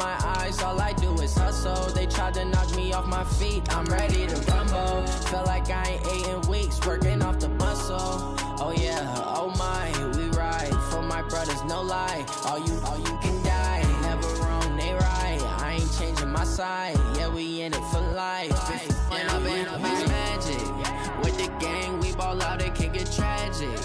my eyes, all I do is hustle. They tried to knock me off my feet, I'm ready to rumble. Feel like I ain't ate in weeks, working off the muscle. Oh yeah, oh my, we ride for my brothers, no lie. All you can die, never wrong, they right. I ain't changing my side, yeah, we in it for life. And I've been magic with the gang, we ball out, it can get tragic.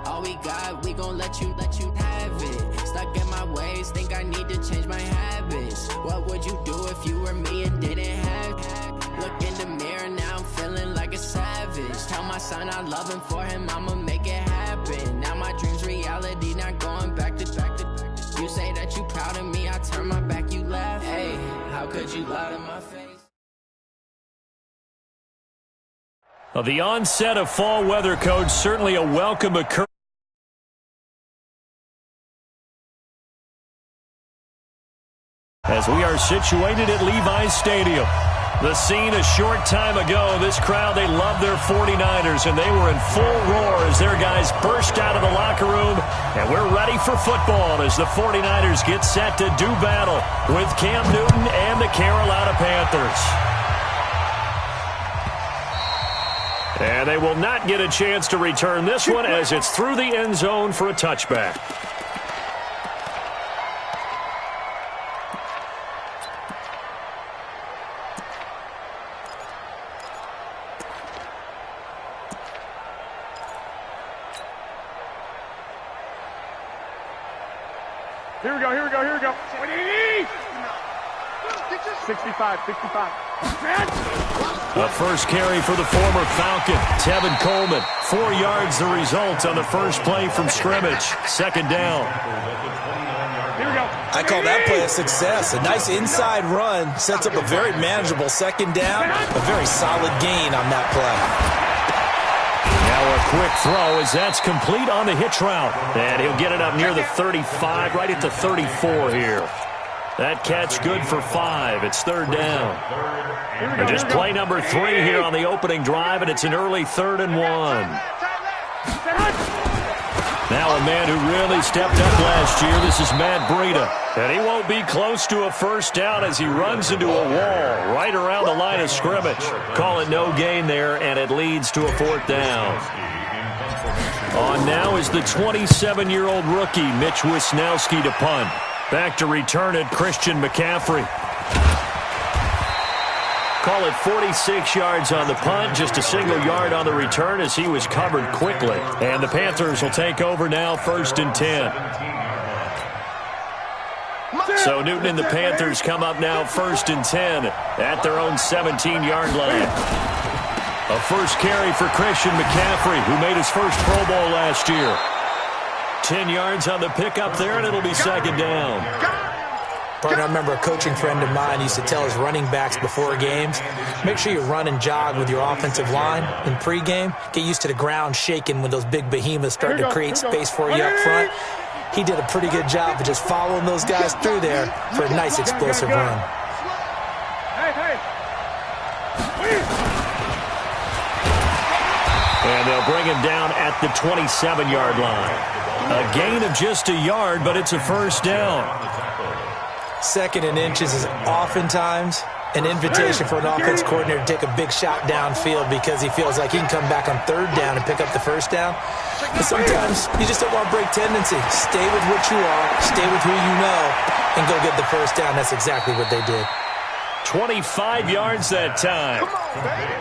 All we got, we gon' let you have it. Stuck in my ways, think I need to change my habits. What would you do if you were me and didn't have it? Look in the mirror, now I'm feeling like a savage. Tell my son I love him, for him I'ma make it happen. Now my dream's reality, not going back to. You say that you proud of me, I turn my back, you laugh. Hey, how could you lie to my face? Well, the onset of fall weather, Coach, certainly a welcome occurrence. As we are situated at Levi's Stadium. The scene a short time ago, this crowd, they love their 49ers, and they were in full roar as their guys burst out of the locker room. And we're ready for football as the 49ers get set to do battle with Cam Newton and the Carolina Panthers. And they will not get a chance to return this one as it's through the end zone for a touchback. Here we go. 65. A first carry for the former Falcon, Tevin Coleman. 4 yards the result on the first play from scrimmage. Second down. Here we go. I call that play a success. A nice inside run sets up a very manageable second down. A very solid gain on that play. Now a quick throw as that's complete on the hitch route. And he'll get it up near the 35, right at the 34 here. That catch good for 5. It's third down. And just play number 3 here on the opening drive, and it's an early 3rd and 1. Now a man who really stepped up last year, this is Matt Breida. And he won't be close to a first down as he runs into a wall right around the line of scrimmage. Call it no gain there, and it leads to a 4th down. On now is the 27-year-old rookie, Mitch Wisnowski, to punt. Back to return it, Christian McCaffrey. Call it 46 yards on the punt, just a single yard on the return as he was covered quickly. And the Panthers will take over now, 1st and 10. So Newton and the Panthers come up now 1st and 10 at their own 17-yard line. A first carry for Christian McCaffrey, who made his first Pro Bowl last year. 10 yards on the pickup there, and it'll be second down. Partner, I remember a coaching friend of mine used to tell his running backs before games, make sure you run and jog with your offensive line in pregame. Get used to the ground shaking when those big behemoths start to create space for you up front. He did a pretty good job of just following those guys through there for a nice explosive run. And they'll bring him down at the 27-yard line. A gain of just a yard, but it's a first down. 2nd and inches is oftentimes an invitation for an offense coordinator to take a big shot downfield because he feels like he can come back on 3rd down and pick up the first down. But sometimes you just don't want to break tendency. Stay with what you are, stay with who you know, and go get the first down. That's exactly what they did. 25 yards that time.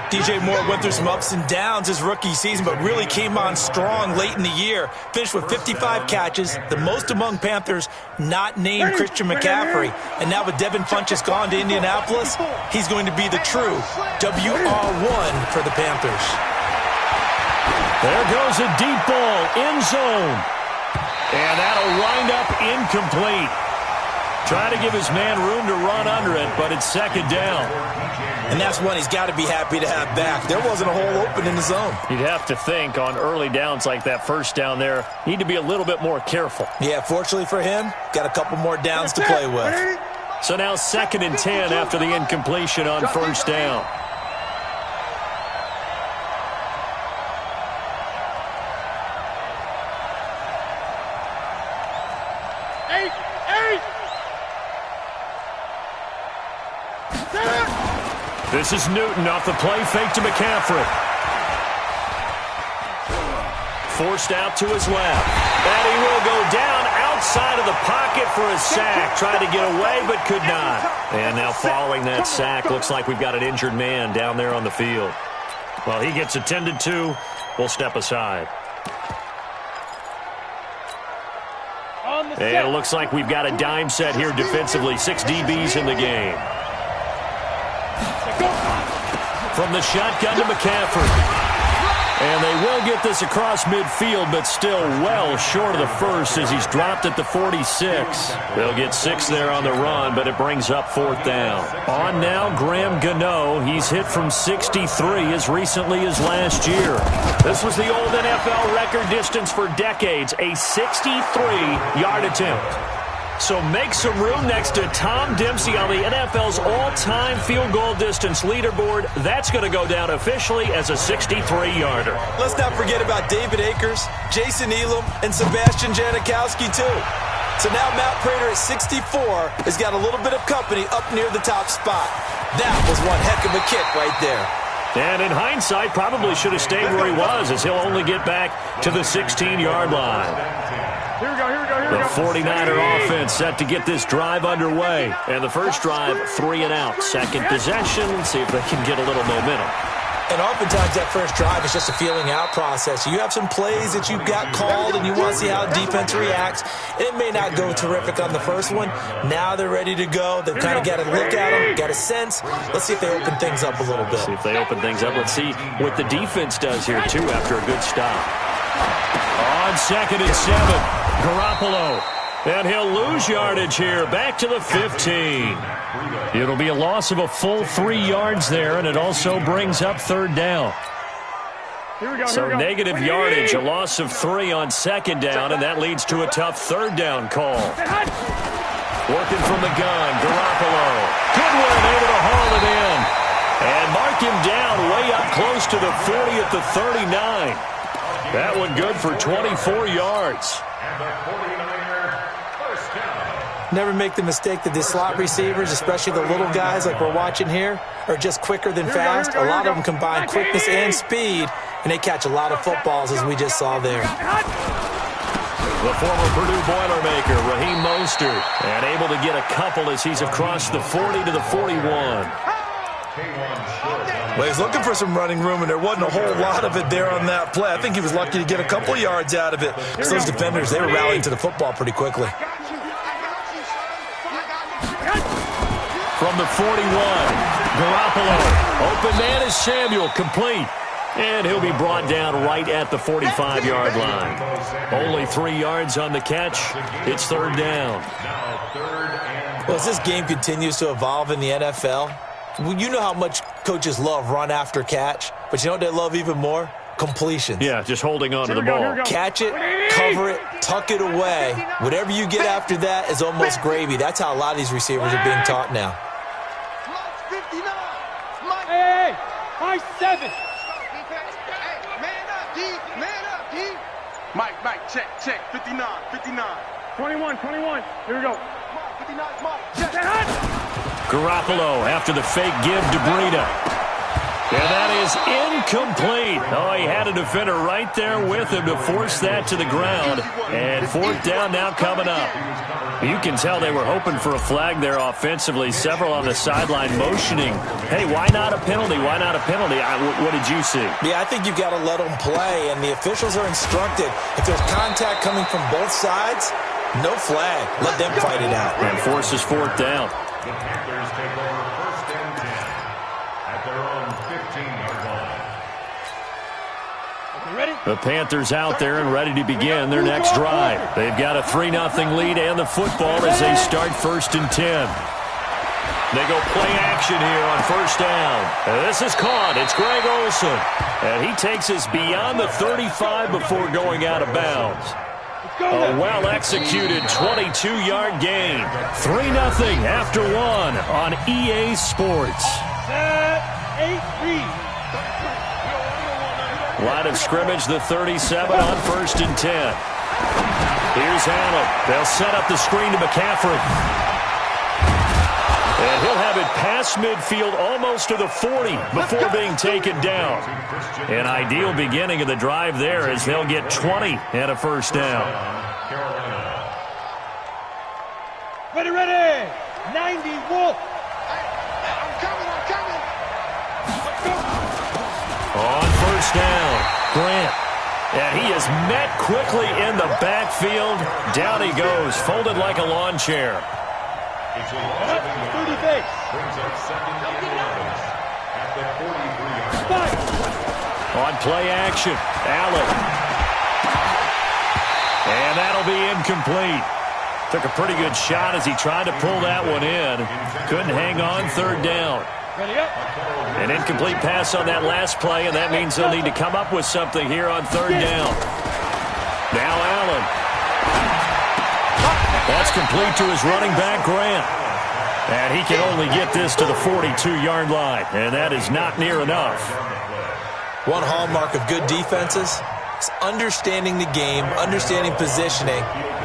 DJ Moore went through some ups and downs his rookie season, but really came on strong late in the year. Finished with 55 catches, the most among Panthers not named Christian McCaffrey. And now with Devin Funchess gone to Indianapolis, he's going to be the true WR1 for the Panthers. There goes a deep ball, end zone. And that'll wind up incomplete. Trying to give his man room to run under it, but it's second down. And that's one he's got to be happy to have back. There wasn't a hole open in the zone. You'd have to think on early downs like that first down there, need to be a little bit more careful. Yeah, fortunately for him, got a couple more downs to play with. So now 2nd and 10 after the incompletion on first down. This is Newton off the play fake to McCaffrey. Forced out to his left. And he will go down outside of the pocket for a sack. Tried to get away, but could not. And now following that sack, looks like we've got an injured man down there on the field. Well, he gets attended to. We'll step aside. And it looks like we've got a dime set here defensively. 6 DBs in the game. From the shotgun to McCaffrey. And they will get this across midfield, but still well short of the first as he's dropped at the 46. They'll get 6 there on the run, but it brings up 4th down. On now, Graham Gano. He's hit from 63 as recently as last year. This was the old NFL record distance for decades, a 63-yard attempt. So make some room next to Tom Dempsey on the NFL's all-time field goal distance leaderboard. That's going to go down officially as a 63-yarder. Let's not forget about David Akers, Jason Elam, and Sebastian Janikowski, too. So now Matt Prater at 64 has got a little bit of company up near the top spot. That was one heck of a kick right there. And in hindsight, probably should have stayed where he was, as he'll only get back to the 16-yard line. Here we go, here we go, here we The go. 49er offense set to get this drive underway. And the first drive, 3 and out. Second possession, see if they can get a little momentum. And oftentimes that first drive is just a feeling out process. You have some plays that you've got called and you want to see how defense reacts. It may not go terrific on the first one. Now they're ready to go. They've kind of got a look at them, got a sense. Let's see if they open things up a little bit. See if they open things up. Let's see what the defense does here, too, after a good stop. On 2nd and 7, Garoppolo. And he'll lose yardage here, back to the 15. It'll be a loss of a full 3 yards there, and it also brings up 3rd down. Here we go, So here we go. negative yardage, a loss of 3 on 2nd down, and that leads to a tough 3rd down call. Working from the gun, Garoppolo. Goodwin able to haul it in. And mark him down way up close to the 40 at the 39. That one good for 24 yards. Never make the mistake that the slot receivers, especially the little guys like we're watching here, are just quicker than fast. A lot of them combine quickness and speed, and they catch a lot of footballs, as we just saw there. The former Purdue Boilermaker, Raheem Mostert, and able to get a couple as he's across the 40 to the 41. Well, he's looking for some running room, and there wasn't a whole lot of it there on that play. I think he was lucky to get a couple yards out of it. So those defenders, they were rallying to the football pretty quickly. From the 41, Garoppolo. Open man is Samuel, complete. And he'll be brought down right at the 45-yard line. Only 3 yards on the catch. It's 3rd down. Well, as this game continues to evolve in the NFL, you know how much coaches love run after catch, but you know what they love even more? Completions. Yeah, just holding on to the ball. Catch it, cover it, tuck it away. Whatever you get after that is almost gravy. That's how a lot of these receivers are being taught now. Hey, high 7. Mike, check, 59. 21. Here we go. 59, Mike. Garoppolo after the fake give to Breida. And that is incomplete. Oh, he had a defender right there with him to force that to the ground. And 4th down now coming up. You can tell they were hoping for a flag there offensively. Several on the sideline motioning. Hey, why not a penalty? Why not a penalty? What did you see? Yeah, I think you've got to let them play, and the officials are instructed. If there's contact coming from both sides, no flag. Let them fight it out. And forces 4th down. The Panthers take over 1st and 10 at their own 15-yard line. Ready? The Panthers out there and ready to begin their next drive. They've got a 3-0 lead and the football as they start 1st and 10. They go play action here on 1st down. And this is caught. It's Greg Olsen. And he takes us beyond the 35 before going out of bounds. A well-executed 22-yard gain. 3-0 after 1 on EA Sports. 8-3. Line of scrimmage, the 37 on 1st and 10. Here's Allen. They'll set up the screen to McCaffrey. And And he'll have it past midfield almost to the 40 before being taken down. An ideal beginning of the drive there as they'll get 20 and a first down. Ready, ready. 90 Wolf. I'm coming. On first down, Grant. And he is met quickly in the backfield. Down he goes, folded like a lawn chair. It's a loss of 30 base. Brings up second and 11 at the 43-yard line. On play action, Allen. And that'll be incomplete. Took a pretty good shot as he tried to pull that one in. Couldn't hang on, third down. An incomplete pass on that last play, and that means they'll need to come up with something here on third down. Now Allen. That's complete to his running back, Grant. And he can only get this to the 42-yard line, and that is not near enough. One hallmark of good defenses is understanding the game, understanding positioning,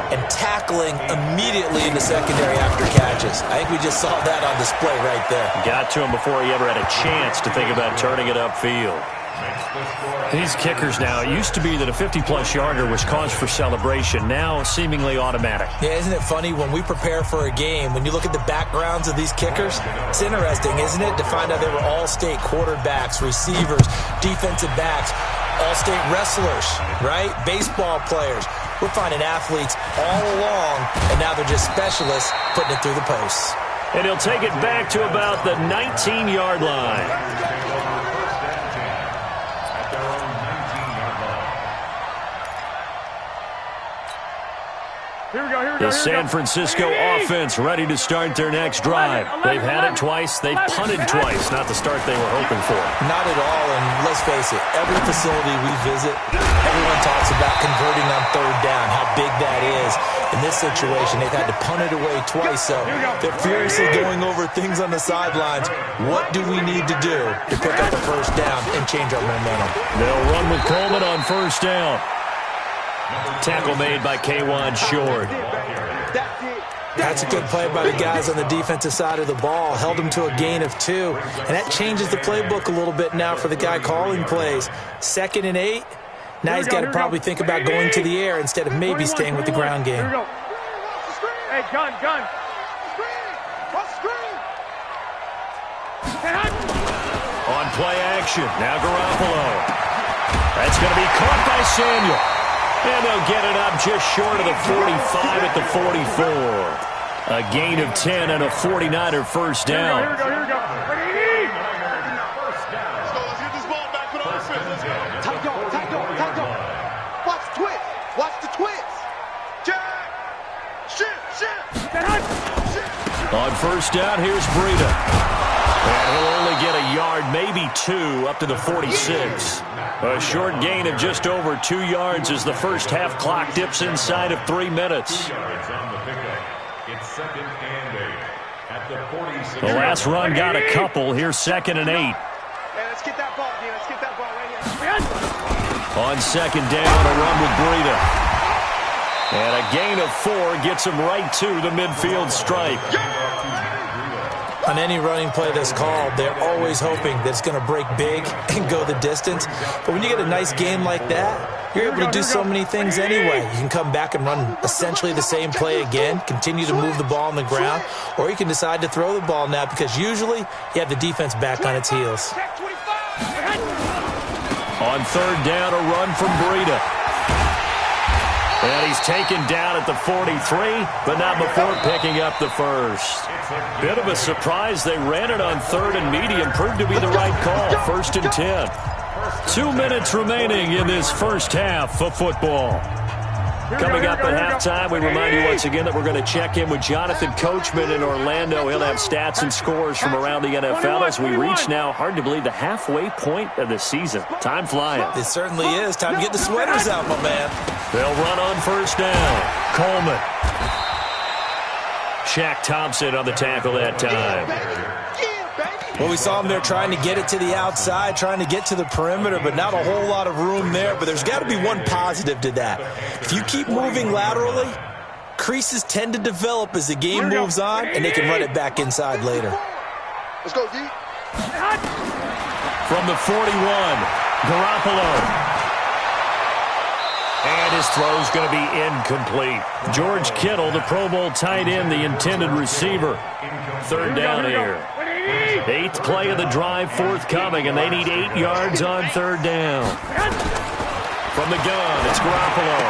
and tackling immediately in the secondary after catches. I think we just saw that on display right there. Got to him before he ever had a chance to think about turning it upfield. These kickers now, it used to be that a 50-plus yarder was cause for celebration. Now seemingly automatic. Yeah, isn't it funny when we prepare for a game, when you look at the backgrounds of these kickers, it's interesting, isn't it, to find out they were all-state quarterbacks, receivers, defensive backs, all-state wrestlers, right? Baseball players. We're finding athletes all along, and now they're just specialists putting it through the posts. And he'll take it back to about the 19-yard line. The San Francisco offense ready to start their next drive. They've had it twice. They've punted twice. Not the start they were hoping for. Not at all, and let's face it, every facility we visit, everyone talks about converting on third down, how big that is. In this situation, they've had to punt it away twice, so they're furiously going over things on the sidelines. What do we need to do to pick up a first down and change our momentum? They'll run with Coleman on first down. Tackle made by K'Wan Short. That's a good play by the guys on the defensive side of the ball. Held him to a gain of 2. And that changes the playbook a little bit now for the guy calling plays. 2nd and 8. Now he's got to probably think about going to the air instead of maybe staying with the ground game. Hey, gun. On play action, now Garoppolo. That's going to be caught by Samuel. And they'll get it up just short of the 45 at the 44. A gain of 10 and a 49er first down. Here we go. Let's get this ball back with offense. Tight go. Watch the twist. Jack. Shit. On first down, here's Breida. And he'll only get a yard, maybe 2, up to the 46. A short gain of just over 2 yards as the first half clock dips inside of 3 minutes. The last run got a couple. Here's 2nd and 8. Hey, let's get that ball, D. Let's get that ball right here. On 2nd down, a run with Breida. And a gain of 4 gets him right to the midfield stripe. On any running play that's called, they're always hoping that it's going to break big and go the distance. But when you get a nice game like that, you're able to do so many things anyway. You can come back and run essentially the same play again, continue to move the ball on the ground, or you can decide to throw the ball now because usually you have the defense back on its heels. On 3rd down, a run from Breida. And he's taken down at the 43, but not before picking up the first. Bit of a surprise. They ran it on 3rd and medium. Proved to be the right call. 1st and 10. 2 minutes remaining in this first half of football. Coming up at halftime, we remind you once again that we're going to check in with Jonathan Coachman in Orlando. He'll have stats and scores from around the NFL as we reach now, hard to believe, the halfway point of the season. Time flying. It certainly is. Time to get the sweaters out, my man. They'll run on first down. Coleman. Shaq Thompson on the tackle that time. Well, we saw him there trying to get it to the outside, trying to get to the perimeter, but not a whole lot of room there. But there's got to be one positive to that. If you keep moving laterally, Creases tend to develop as the game moves on, and they can run it back inside later. Let's go, D. From the 41, Garoppolo. And his throw's going to be incomplete. George Kittle, the Pro Bowl tight end, the intended receiver. Third down here. 8th play of the drive forthcoming, and they need 8 yards on third down. From the gun, it's Garoppolo.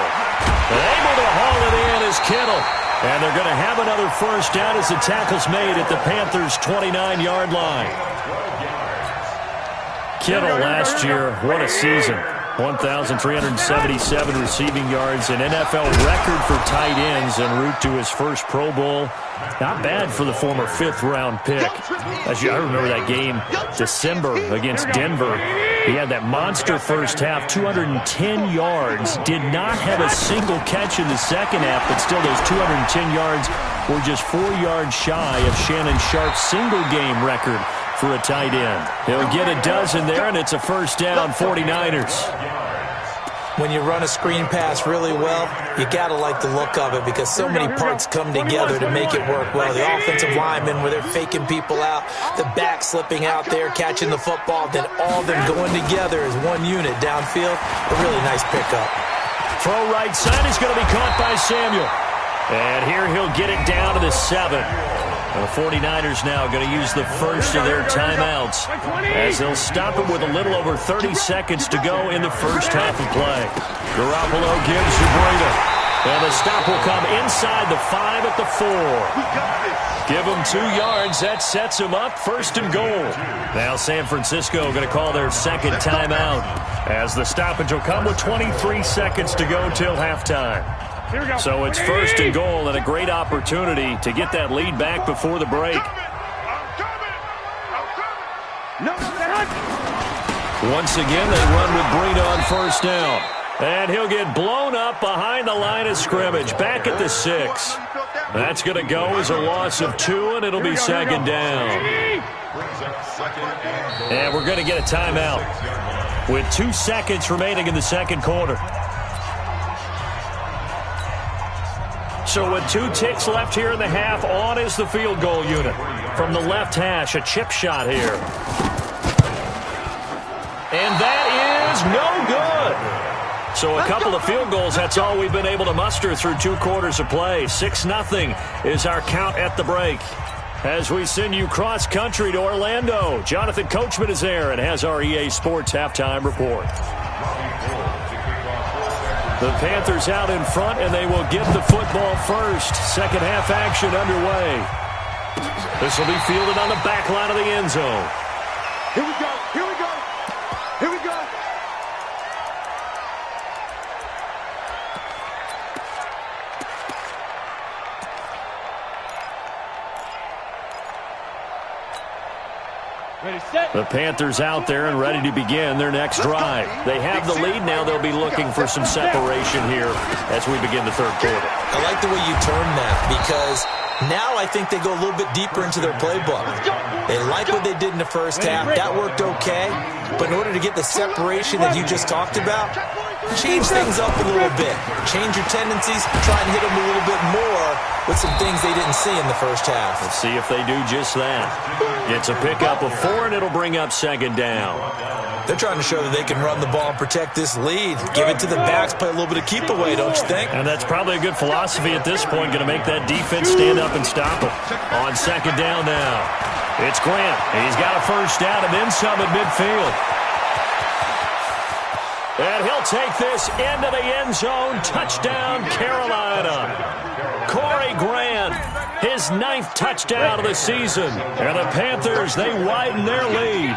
Able to haul it in is Kittle. And they're going to have another first down as the tackle's made at the Panthers' 29-yard line. Kittle last year, what a season. 1,377 receiving yards, an NFL record for tight ends en route to his first Pro Bowl. Not bad for the former 5th-round pick. I remember that game, December, against Denver. He had that monster first half, 210 yards. Did not have a single catch in the second half, but still those 210 yards were just 4 yards shy of Shannon Sharp's single-game record for a tight end. He'll get a dozen there, and it's a first down, 49ers. When you run a screen pass really well, you got to like the look of it because so many parts come together to make it work well. The offensive linemen, where they're faking people out, the back slipping out there, catching the football, then all of them going together as one unit downfield. A really nice pickup. Throw right side is going to be caught by Samuel. And here he'll get it down to the 7. The 49ers now going to use the first of their timeouts as they'll stop it with a little over 30 seconds to go in the first half of play. Garoppolo gives to Breida. And the stop will come inside the 5 at the 4. Give him 2 yards. That sets him up first and goal. Now San Francisco going to call their second timeout as the stoppage will come with 23 seconds to go till halftime. So it's first and goal and a great opportunity to get that lead back before the break. Once again, they run with Breida on first down. And he'll get blown up behind the line of scrimmage, back at the 6. That's going to go as a loss of 2, and it'll be second down. And we're going to get a timeout with 2 seconds remaining in the second quarter. So with 2 ticks left here in the half, on is the field goal unit. From the left hash, a chip shot here. And that is no good. So a couple of field goals, that's all we've been able to muster through 2 quarters of play. 6-0 is our count at the break. As we send you cross-country to Orlando, Jonathan Coachman is there and has our EA Sports halftime report. The Panthers out in front, and they will get the football first. Second half action underway. This will be fielded on the back line of the end zone. Here we go. Here we go. Here we go. The Panthers out there and ready to begin their next drive. They have the lead now. They'll be looking for some separation here as we begin the third quarter. I like the way you turn that because now I think they go a little bit deeper into their playbook. They like what they did in the first half. That worked okay. But in order to get the separation that you just talked about, change things up a little bit. Change your tendencies. Try and hit them a little bit more with some things they didn't see in the first half. Let's see if they do just that. It's a pickup of 4, and it'll bring up second down. They're trying to show that they can run the ball and protect this lead. Give it to the backs, play a little bit of keep away, don't you think? And that's probably a good philosophy at this point, going to make that defense stand up and stop them. On second down now, it's Grant. He's got a first down and then some at midfield. And he'll take this into the end zone. Touchdown, Carolina. Corey Grant, his 9th touchdown of the season. And the Panthers, they widen their lead.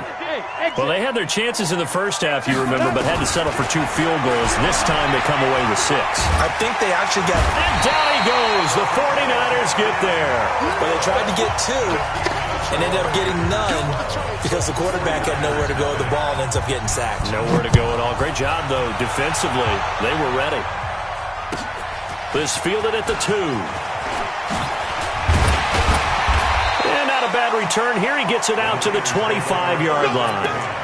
Well, they had their chances in the first half, you remember, but had to settle for 2 field goals. This time they come away with 6. I think they actually got... And down he goes. The 49ers get there. But they tried to get 2 and ended up getting none because the quarterback had nowhere to go with the ball and ends up getting sacked. Nowhere to go at all. Great job, though, defensively. They were ready. This fielded at the 2. And not a bad return. Here he gets it out to the 25-yard line.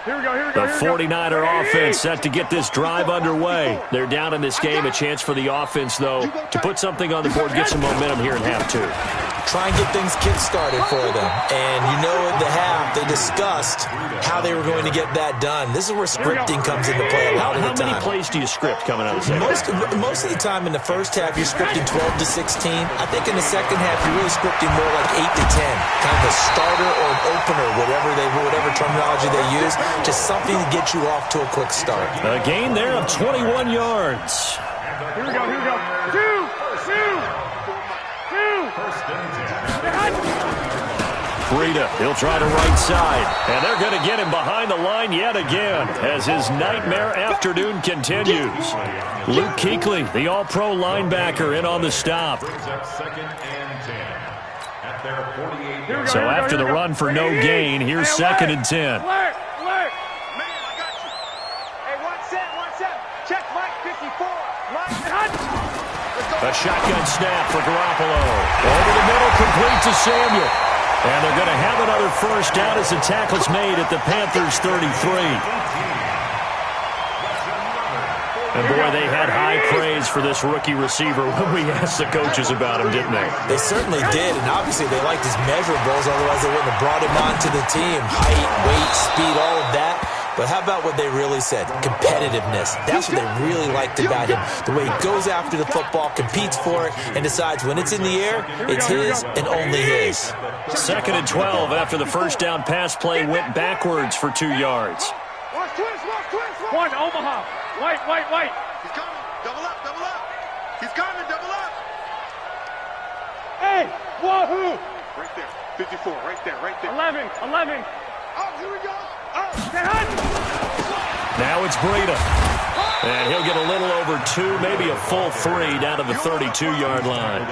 The 49er offense set to get this drive underway. They're down in this game. A chance for the offense, though, to put something on the board, get some momentum here in half two. Try and get things kick-started for them. And you know at the half, they discussed how they were going to get that done. This is where scripting comes into play a lot of the time. How many plays do you script coming out of the second? Most of the time in the first half, you're scripting 12 to 16. I think in the second half, you're really scripting more like 8 to 10. Kind of a starter or an opener, whatever terminology they use. Just something to get you off to a quick start. A gain there of 21 yards. Here we go. Two. Breida, he'll try to right side. And they're going to get him behind the line yet again as his nightmare afternoon continues. Luke Kuechly, the all-pro linebacker, in on the stop. So after the run for no gain, here's 2nd and 10. A shotgun snap for Garoppolo. Over the middle, complete to Samuel. And they're going to have another first down as the tackle's made at the Panthers 33. And boy, they had high praise for this rookie receiver when we asked the coaches about him, didn't they? They certainly did, and obviously they liked his measurables, otherwise they wouldn't have brought him onto the team. Height, weight, speed, all of that. But how about what they really said? Competitiveness. That's what they really liked about him. The way he goes after the football, competes for it, and decides when it's in the air, it's his and only his. 2nd and 12 after the first down pass play went backwards for 2 yards. One, Omaha. White. He's coming. Double up. He's coming. Double up. Hey, wahoo. Right there. 54. Right there. 11. Oh, here we go. Now it's Breida. And he'll get a little over 2, maybe a full 3 down to the 32-yard line.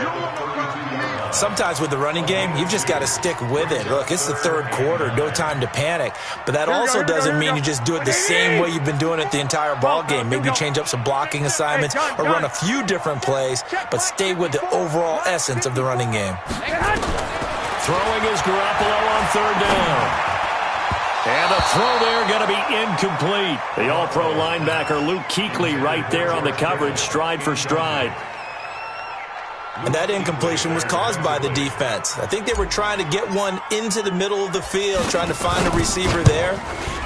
Sometimes with the running game, you've just got to stick with it. Look, it's the third quarter, no time to panic. But that also doesn't mean you just do it the same way you've been doing it the entire ball game. Maybe change up some blocking assignments or run a few different plays, but stay with the overall essence of the running game. Throwing is Garoppolo on 3rd down. And the throw there going to be incomplete. The all-pro linebacker Luke Kuechly right there on the coverage, stride for stride. And that incompletion was caused by the defense. I think they were trying to get one into the middle of the field, trying to find a receiver there.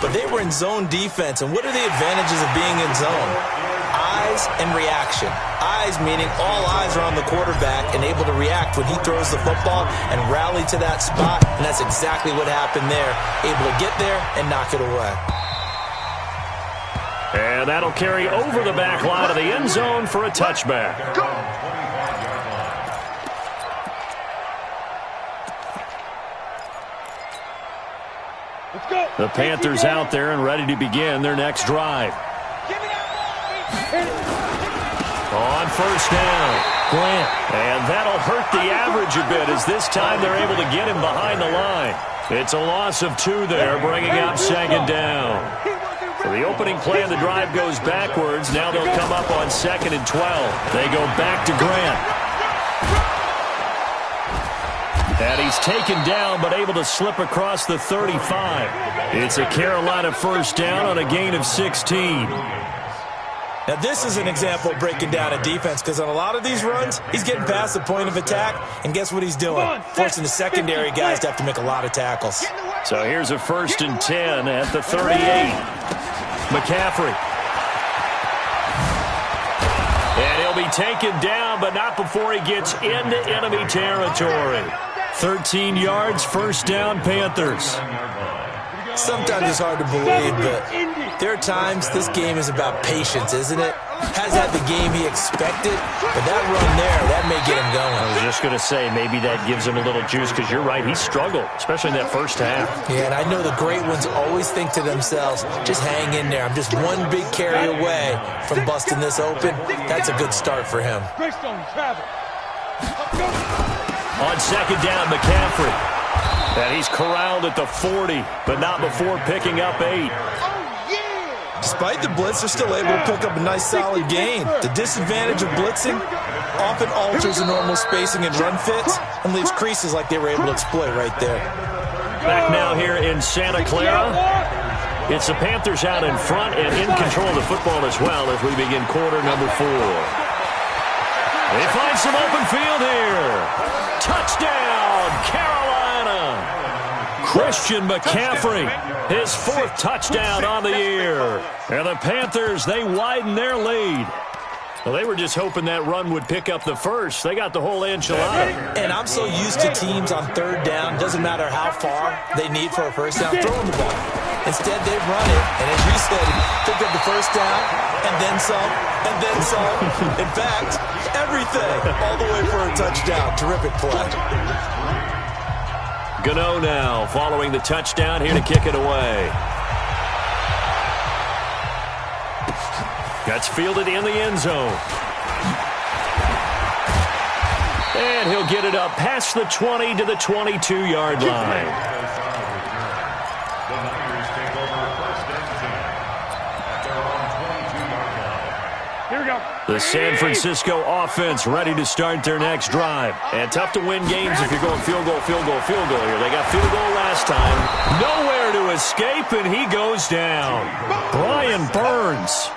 But they were in zone defense. And what are the advantages of being in zone? Eyes and reaction. Eyes meaning all eyes are on the quarterback and able to react when he throws the football and rally to that spot. And that's exactly what happened there. Able to get there and knock it away. And that'll carry over the back line of the end zone for a touchback. The Panthers out there and ready to begin their next drive. On first down, Grant. And that'll hurt the average a bit as this time they're able to get him behind the line. It's a loss of 2 there, bringing up 2nd down. So the opening play of the drive goes backwards. Now they'll come up on 2nd and 12. They go back to Grant. And he's taken down, but able to slip across the 35. It's a Carolina first down on a gain of 16. Now, this is an example of breaking down a defense, because on a lot of these runs, he's getting past the point of attack, and guess what he's doing? Forcing the secondary guys to have to make a lot of tackles. So here's a 1st and 10 at the 38. McCaffrey. And he'll be taken down, but not before he gets into enemy territory. 13 yards, first down, Panthers. Sometimes it's hard to believe, but there are times this game is about patience, isn't it? Has had the game he expected, but that run there, that may get him going. I was just going to say, maybe that gives him a little juice, because you're right, he struggled, especially in that first half. Yeah, and I know the great ones always think to themselves, just hang in there. I'm just one big carry away from busting this open. That's a good start for him. On 2nd down, McCaffrey. And he's corralled at the 40, but not before picking up 8. Despite the blitz, they're still able to pick up a nice solid gain. The disadvantage of blitzing often alters the normal spacing and run fits and leaves creases like they were able to exploit right there. Back now here in Santa Clara. It's the Panthers out in front and in control of the football as well as we begin quarter number 4. They find some open field here. Touchdown, Carolina. Christian McCaffrey, his 4th touchdown on the year. And the Panthers, they widen their lead. Well, they were just hoping that run would pick up the first. They got the whole enchilada. And I'm so used to teams on 3rd down, doesn't matter how far they need for a first down, throwing the ball. Instead, they run it, and as you said, pick up the first down, and then some, and then some. In fact, everything, all the way for a touchdown. Terrific play. Gano now following the touchdown here to kick it away. That's fielded in the end zone. And he'll get it up past the 20 to the 22-yard line. The Niners take over 1st and 10 at their own 22-yard line. Here we go. The San Francisco offense ready to start their next drive. And tough to win games if you're going field goal, field goal, field goal here. They got field goal last time. Nowhere to escape, and he goes down. Brian Burns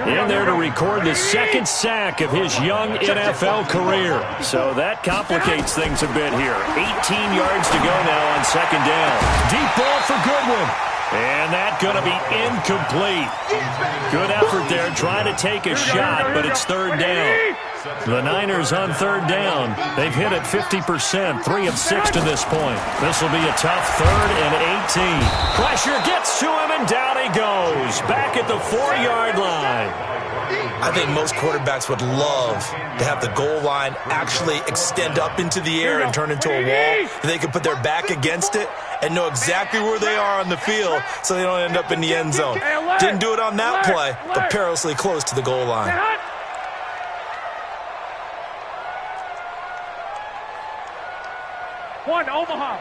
in there to record the 2nd sack of his young NFL career. So that complicates things a bit here. 18 yards to go now on 2nd down. Deep ball for Goodwin. And that's going to be incomplete. Good effort there trying to take a shot, but it's 3rd down. The Niners on 3rd down. They've hit it 50%, 3 of 6 to this point. This will be a tough 3rd and 18. Pressure gets to him, and down he goes. Back at the 4-yard line. I think most quarterbacks would love to have the goal line actually extend up into the air and turn into a wall. They could put their back against it and know exactly where they are on the field so they don't end up in the end zone. Didn't do it on that play, but perilously close to the goal line. One, Omaha.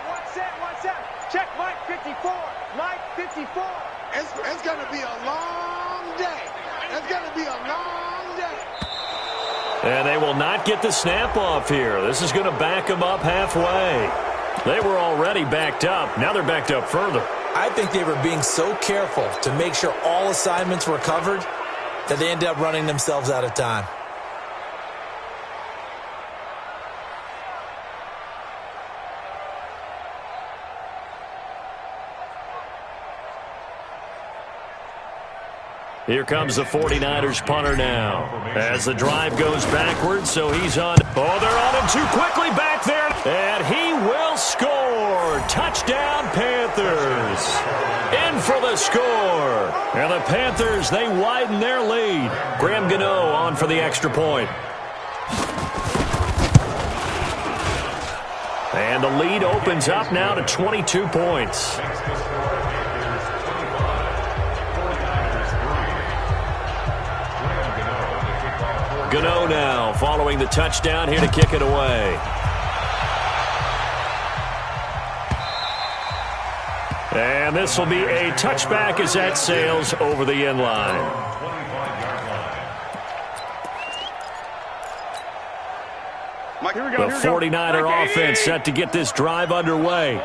One set. Check Mike 54. Mike 54. It's going to be a long day. It's going to be a long day. And they will not get the snap off here. This is going to back them up halfway. They were already backed up. Now they're backed up further. I think they were being so careful to make sure all assignments were covered that they ended up running themselves out of time. Here comes the 49ers punter now. As the drive goes backwards, so he's on. Oh, they're on him too quickly back there. And he will score. Touchdown, Panthers. In for the score. And the Panthers, they widen their lead. Graham Gano on for the extra point. And the lead opens up now to 22 points. Gano now following the touchdown here to kick it away. And this will be a touchback as that sails over the end line. The 49er offense set to get this drive underway.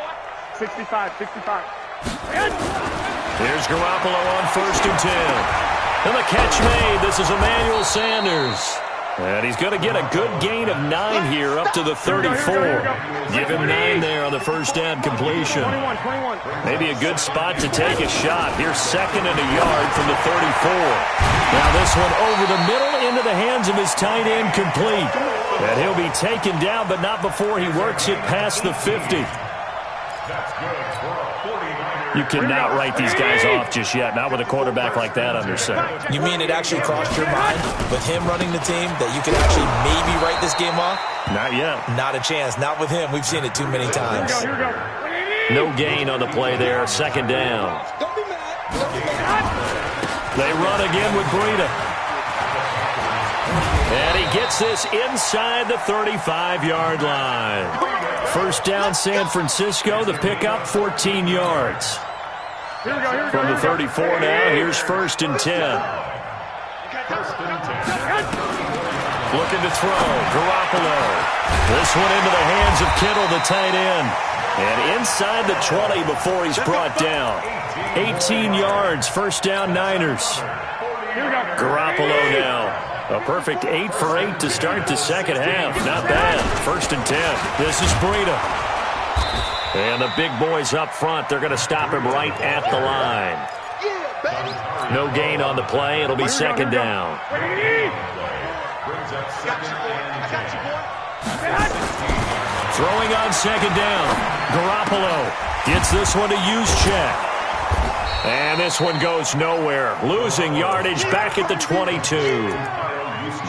65. Here's Garoppolo on 1st and 10. And the catch made. This is Emmanuel Sanders. And he's going to get a good gain of 9 here up to the 34. Give him 9 there on the first down completion. 21. Maybe a good spot to take a shot. Here's 2nd and a yard from the 34. Now this one over the middle into the hands of his tight end complete. And he'll be taken down, but not before he works it past the 50. That's good for a 49er. You cannot write these guys off just yet, not with a quarterback like that under center. You mean it actually crossed your mind with him running the team that you could actually maybe write this game off? Not yet. Not a chance. Not with him. We've seen it too many times. Here we go. No gain on the play there. 2nd down. Don't be mad. They run again with Breida. And he gets this inside the 35-yard line. First down, San Francisco. The pickup, 14 yards. From the 34 now, here's 1st and 10. Looking to throw. Garoppolo. This one into the hands of Kittle, the tight end. And inside the 20 before he's brought down. 18 yards, first down Niners. Garoppolo now. A perfect 8 for 8 to start the second half. Not bad. First and 10. This is Breida. And the big boys up front, they're going to stop him right at the line. No gain on the play. It'll be second down. Throwing on second down. Garoppolo gets this one to Juszczyk. And this one goes nowhere. Losing yardage back at the 22.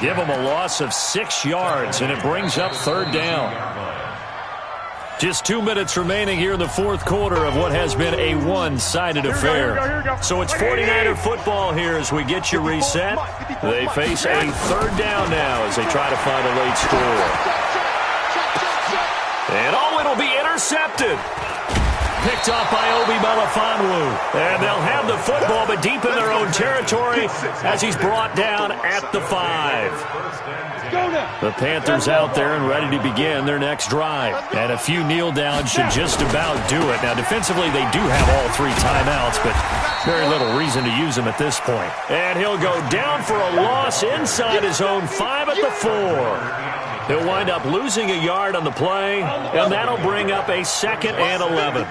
Give him a loss of 6 yards, and it brings up third down. Just 2 minutes remaining here in the fourth quarter of what has been a one-sided affair. So it's 49er football here as we get you reset. They face a third down now as they try to find a late score. And it'll be intercepted. Picked off by Obi Melifonwu. And they'll have the football, but deep in their own territory as he's brought down at the 5. The Panthers out there and ready to begin their next drive. And a few kneel downs should just about do it. Now, defensively, they do have all 3 timeouts, but very little reason to use them at this point. And he'll go down for a loss inside his own 5 at the 4. He'll wind up losing a yard on the play, and that'll bring up a 2nd and 11.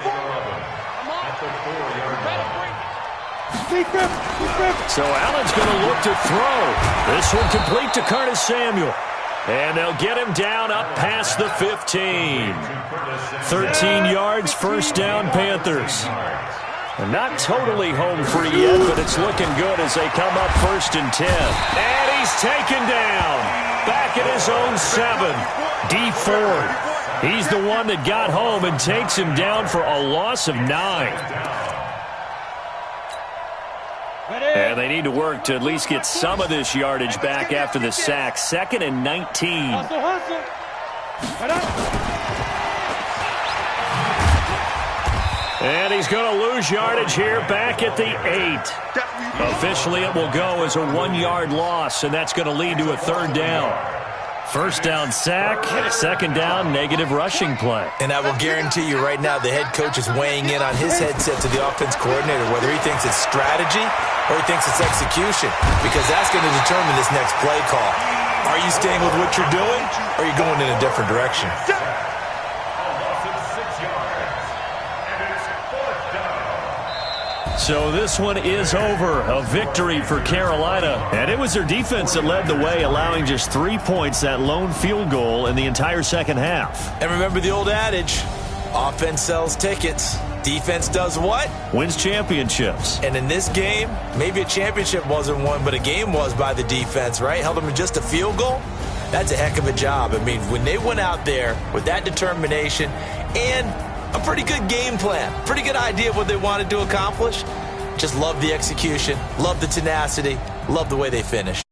So Allen's going to look to throw. This one complete to Curtis Samuel. And they'll get him down up past the 15. 13 yards, first down Panthers. And not totally home free yet, but it's looking good as they come up first and 10. And he's taken down. Back at his own 7. D Ford. He's the one that got home and takes him down for a loss of 9. And they need to work to at least get some of this yardage back after the sack. 2nd and 19. And he's going to lose yardage here back at the 8. Officially, it will go as a 1-yard loss, and that's going to lead to a third down. First down sack, second down negative rushing play. And I will guarantee you right now the head coach is weighing in on his headset to the offense coordinator, whether he thinks it's strategy or he thinks it's execution, because that's going to determine this next play call. Are you staying with what you're doing, or are you going in a different direction? So this one is over. A victory for Carolina. And it was their defense that led the way, allowing just 3 points, that lone field goal in the entire second half. And remember the old adage, offense sells tickets. Defense does what? Wins championships. And in this game, maybe a championship wasn't won, but a game was by the defense, right? Held them to just a field goal. That's a heck of a job. I mean, when they went out there with that determination and a pretty good game plan, pretty good idea of what they wanted to accomplish. Just love the execution, love the tenacity, love the way they finished.